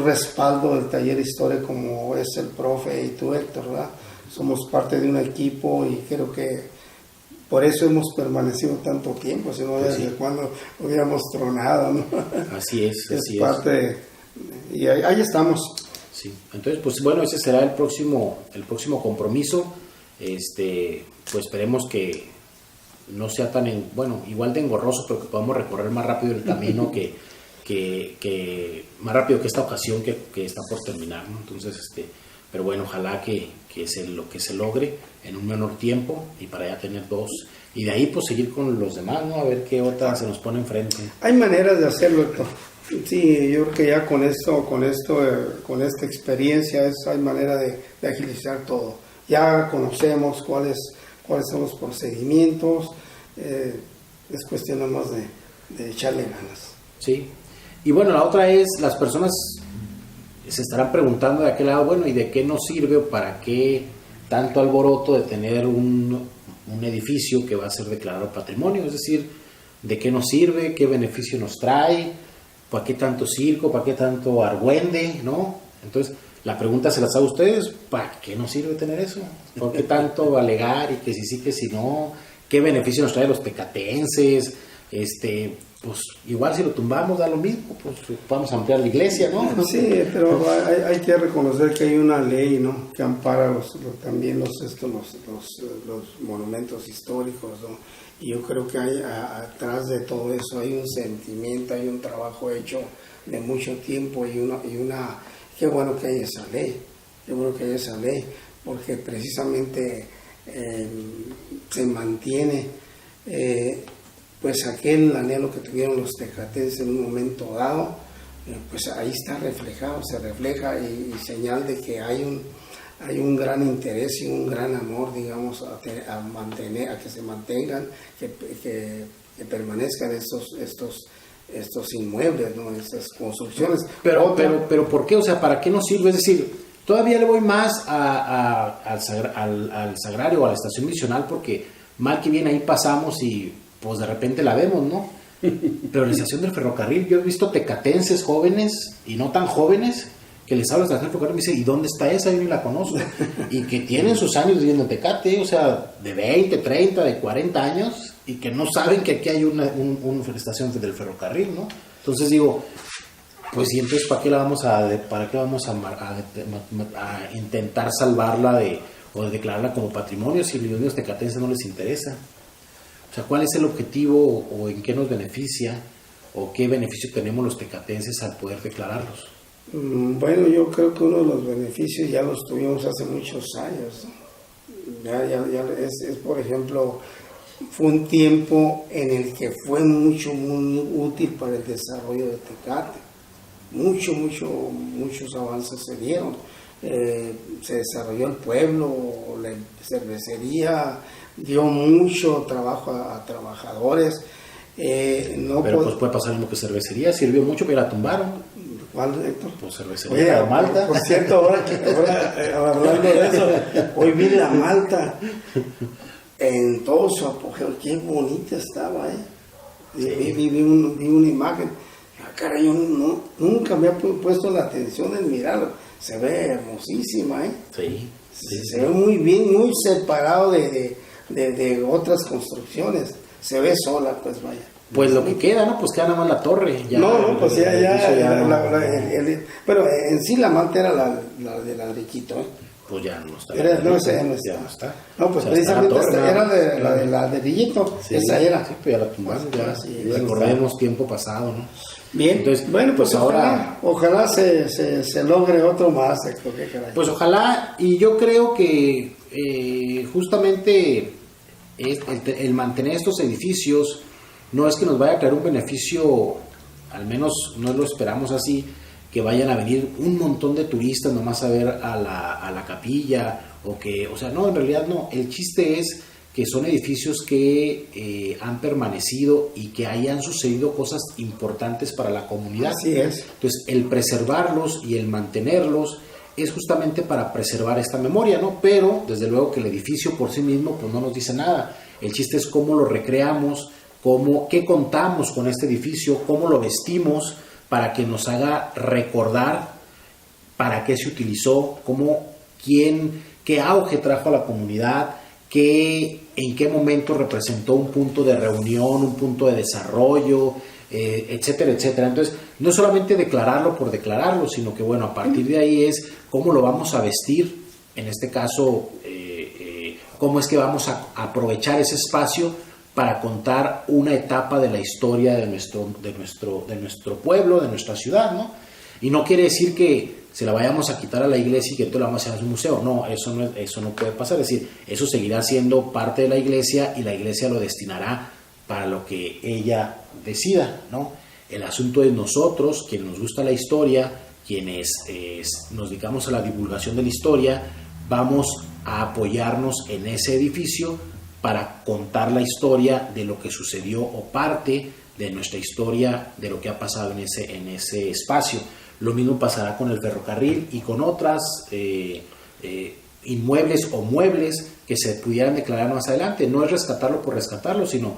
respaldo del taller Historia, como es el profe y tú, Héctor, ¿verdad? Somos parte de un equipo y creo que por eso hemos permanecido tanto tiempo, si no, Pues desde sí. cuando hubiéramos tronado, ¿no? Así es, así es. Parte y ahí estamos. Sí. Entonces, pues bueno, ese será el próximo compromiso. Pues esperemos que no sea tan, igual de engorroso, pero que podamos recorrer más rápido el camino que más rápido que esta ocasión que está por terminar, ¿no? Entonces, pero bueno, ojalá que se logre en un menor tiempo y para ya tener 2 y de ahí pues seguir con los demás, ¿no? A ver qué otra se nos pone enfrente. Hay maneras de hacerlo, Héctor. Sí, yo creo que ya con esta experiencia hay manera de agilizar todo. Ya conocemos cuáles son los procedimientos, es cuestión nada más de echarle ganas. Sí. Y bueno, la otra es, las personas se estarán preguntando de aquel lado, bueno, ¿y de qué nos sirve o para qué tanto alboroto de tener un edificio que va a ser declarado patrimonio? Es decir, ¿de qué nos sirve? ¿Qué beneficio nos trae? ¿Para qué tanto circo? ¿Para qué tanto argüende? ¿No? Entonces, la pregunta se las hago a ustedes, ¿para qué nos sirve tener eso? ¿Por qué tanto alegar y que si sí, que si no? ¿Qué beneficio nos trae a los tecatenses? Pues igual si lo tumbamos da lo mismo, pues vamos a ampliar la iglesia, ¿no? Sí, pero hay que reconocer que hay una ley, ¿no? Que ampara también los monumentos históricos, ¿no? Y yo creo que hay atrás de todo eso hay un sentimiento, hay un trabajo hecho de mucho tiempo y una qué bueno que hay esa ley, porque precisamente se mantiene pues aquel anhelo que tuvieron los tecatenses en un momento dado, pues ahí está reflejado, se refleja y señal de que hay un gran interés y un gran amor, digamos, a que se mantengan, que permanezcan estos inmuebles, ¿no? Estas construcciones. Pero ¿por qué? O sea, ¿para qué nos sirve? Es decir, todavía le voy más al sagrario o a la estación misional, porque mal que bien ahí pasamos y pues de repente la vemos, ¿no? Pero la estación del ferrocarril, yo he visto tecatenses jóvenes y no tan jóvenes que les hablo de la estación del ferrocarril y me dicen, ¿y dónde está esa? Yo ni la conozco. Y que tienen sus años viviendo en Tecate, o sea, de 20, 30, de 40 años, y que no saben que aquí hay una estación del ferrocarril, ¿no? Entonces digo, Pues y entonces ¿para qué vamos a intentar salvarla o de declararla como patrimonio si a los niños tecatenses no les interesa? O sea, ¿cuál es el objetivo o en qué nos beneficia o qué beneficio tenemos los tecatenses al poder declararlos? Bueno, yo creo que uno de los beneficios ya los tuvimos hace muchos años, ¿no? Es, por ejemplo, fue un tiempo en el que fue muy útil para el desarrollo de Tecate. Muchos avances se dieron. Se desarrolló el pueblo, la cervecería, dio mucho trabajo a trabajadores. Pues puede pasar lo mismo que cervecería, sirvió mucho pero la tumbaron. ¿Cuál, Héctor? Pues cervecería, la Malta. Por cierto, ahora hablando de eso, hoy vi la Malta en todo su apogeo, qué bonita estaba, Sí. Vi una imagen, caray, yo nunca me he puesto la atención en mirarlo, se ve hermosísima, Sí. Se ve muy bien, muy separado de otras construcciones, se ve sola, pues vaya. Pues lo que queda, ¿no? Pues queda nada más la torre. Pues pero en sí la Malta era la de ladrillito, Pues ya no está. Ya no está. No, pues precisamente era la de ladrillito, sí, esa era. Sí, pues ya la tumbaron, recordemos tiempo pasado, ¿no? Bien, entonces, bueno, pues ahora ojalá se logre otro más. Pues ojalá, y yo creo que justamente el mantener estos edificios no es que nos vaya a traer un beneficio, al menos no lo esperamos así, que vayan a venir un montón de turistas nomás a ver a la capilla, o sea, no, en realidad no, el chiste es que son edificios que han permanecido y que hayan sucedido cosas importantes para la comunidad. Así es. Entonces, el preservarlos y el mantenerlos es justamente para preservar esta memoria, ¿no? Pero, desde luego que el edificio por sí mismo, pues no nos dice nada. El chiste es cómo lo recreamos, qué contamos con este edificio, cómo lo vestimos para que nos haga recordar para qué se utilizó, qué auge trajo a la comunidad, en qué momento representó un punto de reunión, un punto de desarrollo, etcétera, etcétera. Entonces, no es solamente declararlo por declararlo, sino que, bueno, a partir de ahí es cómo lo vamos a vestir, en este caso, cómo es que vamos a aprovechar ese espacio para contar una etapa de la historia de nuestro pueblo, de nuestra ciudad, ¿no? Y no quiere decir que se la vayamos a quitar a la iglesia y que todo lo vamos a hacer en un museo. No, eso no puede pasar. Es decir, eso seguirá siendo parte de la iglesia y la iglesia lo destinará para lo que ella decida, ¿no? El asunto es nosotros, quienes nos gusta la historia, quienes nos dedicamos a la divulgación de la historia, vamos a apoyarnos en ese edificio para contar la historia de lo que sucedió o parte de nuestra historia, de lo que ha pasado en ese espacio. Lo mismo pasará con el ferrocarril y con otras inmuebles o muebles que se pudieran declarar más adelante. No es rescatarlo por rescatarlo, sino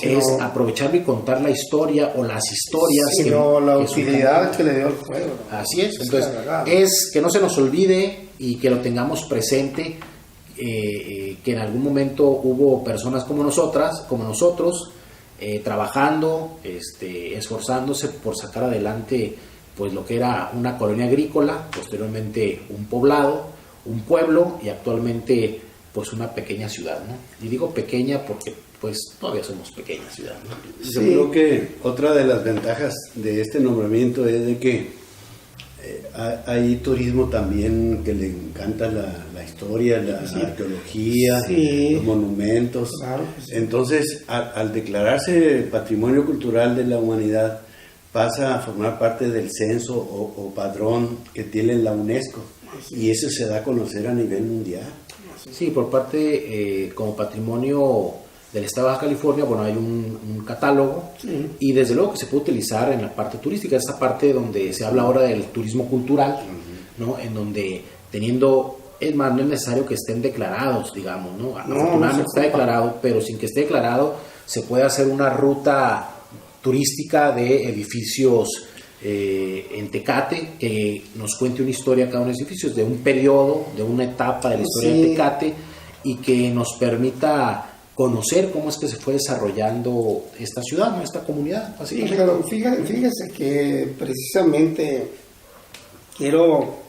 es aprovecharlo y contar la historia o las historias. Sino la utilidad que le dio al pueblo. Así es. Entonces, es que no se nos olvide y que lo tengamos presente, que en algún momento hubo personas como nosotros, trabajando, esforzándose por sacar adelante pues lo que era una colonia agrícola, posteriormente un poblado, un pueblo y actualmente pues una pequeña ciudad, ¿no? Y digo pequeña porque pues todavía somos pequeña ciudad, ¿no? Yo creo que otra de las ventajas de este nombramiento es de que hay turismo también que le encanta la historia, la arqueología, los monumentos. Claro, Entonces, al declararse Patrimonio Cultural de la Humanidad, pasa a formar parte del censo o padrón que tiene la UNESCO, y eso se da a conocer a nivel mundial. Sí, por parte, como patrimonio del Estado de Baja California, bueno, hay un catálogo, y desde luego que se puede utilizar en la parte turística, esa parte donde se habla ahora del turismo cultural, ¿no? En donde es más, no es necesario que estén declarados, digamos, ¿no? Afortunadamente está declarado, pero sin que esté declarado se puede hacer una ruta turística de edificios en Tecate, que nos cuente una historia cada uno de los edificios, de un periodo, de una etapa de la historia de Tecate, y que nos permita conocer cómo es que se fue desarrollando esta ciudad, ¿no? Esta comunidad. Sí, claro, fíjese que precisamente quiero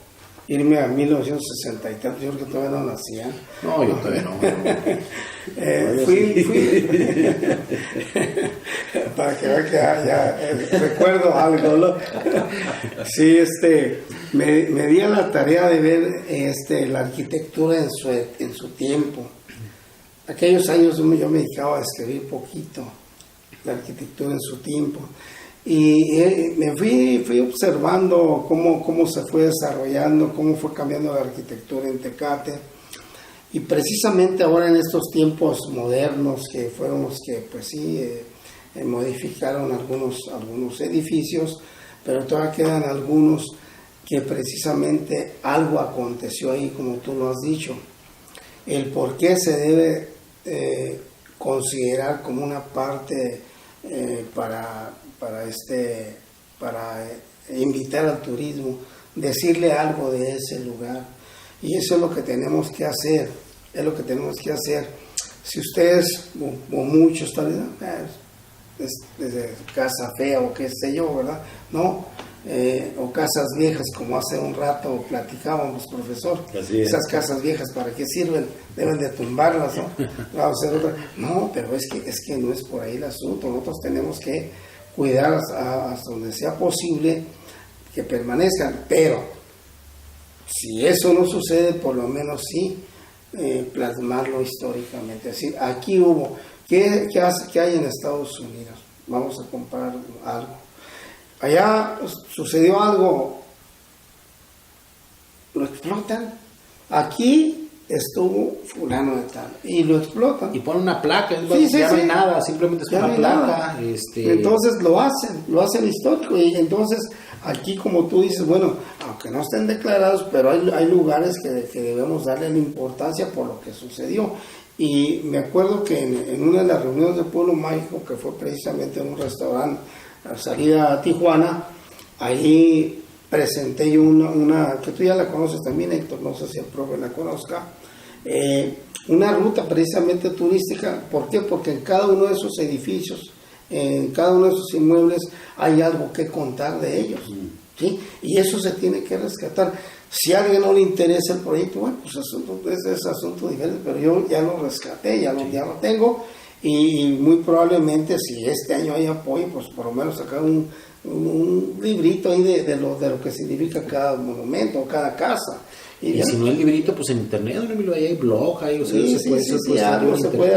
irme a 1960 y tanto, yo creo que todavía no nacía. No, yo todavía no. Fui para que vea que ya recuerdo algo, ¿no? Sí, me di a la tarea de ver la arquitectura en su tiempo. Aquellos años yo me dedicaba a escribir poquito la arquitectura en su tiempo. Y me fui observando cómo se fue desarrollando, cómo fue cambiando la arquitectura en Tecate. Y precisamente ahora en estos tiempos modernos que fueron los que pues sí modificaron algunos edificios, pero todavía quedan algunos que precisamente algo aconteció ahí, como tú lo has dicho. El por qué se debe considerar como una parte para invitar al turismo, decirle algo de ese lugar. Y eso es lo que tenemos que hacer, Si ustedes, o muchos tal vez, desde casa fea o qué sé yo, ¿verdad? No, o casas viejas, como hace un rato platicábamos, profesor. Esas casas viejas, ¿para qué sirven? Deben de tumbarlas, ¿no? Vamos a hacer otra. No, pero es que no es por ahí el asunto. Nosotros tenemos que cuidar hasta donde sea posible que permanezcan, pero si eso no sucede, por lo menos sí plasmarlo históricamente. Es decir, aquí hubo, ¿qué hay en Estados Unidos? Vamos a comparar algo. Allá sucedió algo, lo explotan. Aquí estuvo fulano de tal y lo explotan. Y ponen una placa, ya no hay nada, simplemente es una placa. Entonces lo hacen histórico. Y entonces aquí, como tú dices, bueno, aunque no estén declarados, pero hay lugares que debemos darle la importancia por lo que sucedió. Y me acuerdo que en una de las reuniones de Pueblo Mágico, que fue precisamente en un restaurante a salida a Tijuana, ahí presenté yo una que tú ya la conoces también, Héctor, no sé si el profe la conozca, una ruta precisamente turística. ¿Por qué? Porque en cada uno de esos edificios, en cada uno de esos inmuebles hay algo que contar de ellos, ¿sí? Y eso se tiene que rescatar. Si a alguien no le interesa el proyecto, bueno, pues es asunto diferente, pero yo ya lo rescaté, ya lo tengo, y muy probablemente si este año hay apoyo, pues por lo menos sacar un librito ahí de lo que significa cada monumento, cada casa. Y si no el librito, pues en internet, ahí hay blog, ahí, o sea, algo se puede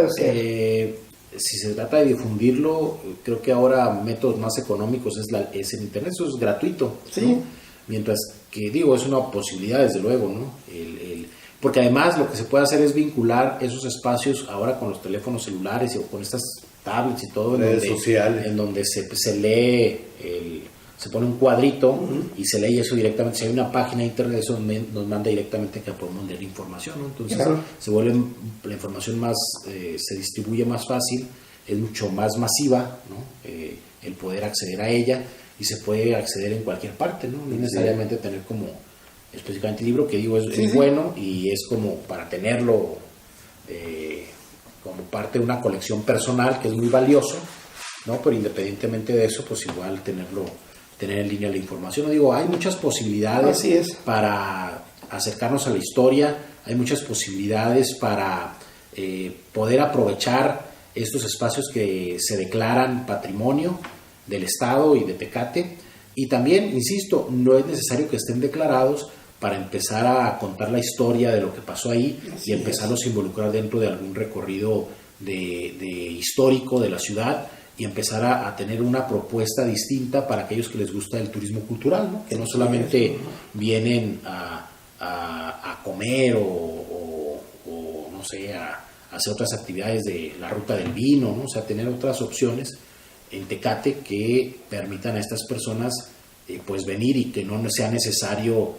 hacer, si se trata de difundirlo, creo que ahora métodos más económicos es en internet, eso es gratuito, sí, ¿no? Mientras que, es una posibilidad, desde luego, ¿no? Porque además lo que se puede hacer es vincular esos espacios ahora con los teléfonos celulares o con estas tablets y todo, redes sociales, en donde se lee, se pone un cuadrito y se lee eso directamente. Si hay una página de internet, eso nos manda directamente que podemos leer información, ¿no? Entonces se vuelve la información más, se distribuye más fácil, es mucho más masiva, ¿no? El poder acceder a ella, y se puede acceder en cualquier parte, ¿no? No necesariamente tener como específicamente el libro, que es bueno, y es como para tenerlo como parte de una colección personal, que es muy valioso, ¿no? Pero independientemente de eso, pues igual tener en línea la información. Hay muchas posibilidades para acercarnos a la historia, hay muchas posibilidades para poder aprovechar estos espacios que se declaran patrimonio del Estado y de Tecate. Y también, insisto, no es necesario que estén declarados para empezar a contar la historia de lo que pasó ahí y empezarlos a involucrar dentro de algún recorrido de histórico de la ciudad, y empezar a tener una propuesta distinta para aquellos que les gusta el turismo cultural, ¿no? Que no solamente vienen a comer o no sé, a hacer otras actividades de la ruta del vino, ¿no? O sea, tener otras opciones en Tecate que permitan a estas personas pues venir, y que no sea necesario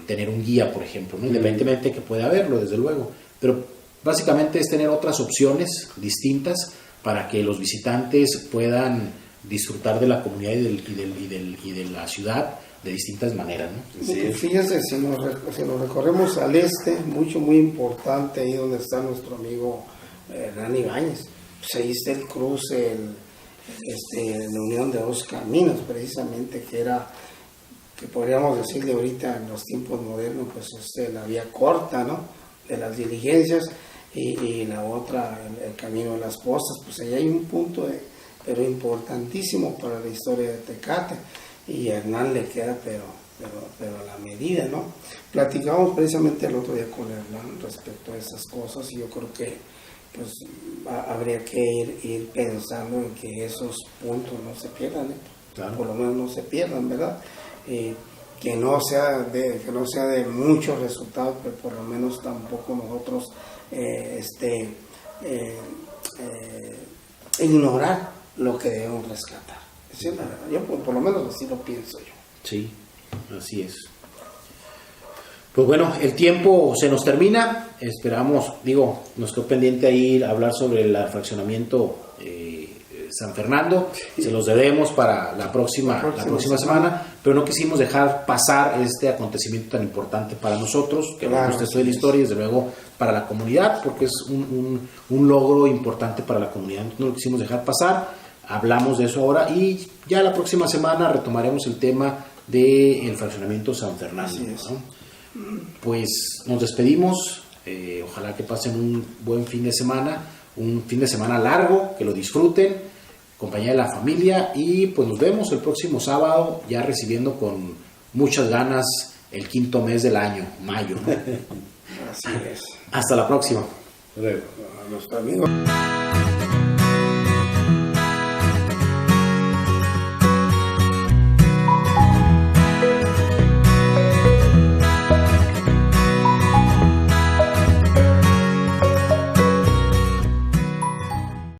tener un guía, por ejemplo, ¿no? Independientemente de que pueda haberlo, desde luego, pero básicamente es tener otras opciones distintas para que los visitantes puedan disfrutar de la comunidad y de la ciudad de distintas maneras, ¿no? Sí. Fíjense, si nos recorremos al este, muy importante, ahí donde está nuestro amigo Hernán Ibáñez, pues ahí está el cruce, la unión de dos caminos, precisamente, que podríamos decirle ahorita en los tiempos modernos, pues la vía corta, ¿no?, de las diligencias, y la otra, el camino de las postas. Pues ahí hay un punto pero importantísimo para la historia de Tecate, y a Hernán le queda pero a la medida, ¿no? Platicamos precisamente el otro día con Hernán respecto a esas cosas, y yo creo que pues habría que ir pensando en que esos puntos no se pierdan, ¿eh? Claro. Por lo menos no se pierdan, ¿verdad? Que no sea de muchos resultados, pero por lo menos tampoco nosotros ignorar lo que debemos rescatar. Es decir, yo por lo menos así lo pienso yo. Sí, así es. Pues bueno, el tiempo se nos termina. Esperamos, nos quedó pendiente ahí hablar sobre el fraccionamiento San Fernando. Se los debemos para la próxima semana, pero no quisimos dejar pasar este acontecimiento tan importante para nosotros, que nos gusta esto de la historia y desde luego para la comunidad, porque es un logro importante para la comunidad. No lo quisimos dejar pasar, hablamos de eso ahora y ya la próxima semana retomaremos el tema del fraccionamiento San Fernando, ¿no? Pues nos despedimos, ojalá que pasen un buen fin de semana, un fin de semana largo, que lo disfruten, compañía de la familia, y pues nos vemos el próximo sábado, ya recibiendo con muchas ganas el 5º mes del año, mayo, ¿no? Así es. Hasta la próxima. A nuestro amigo.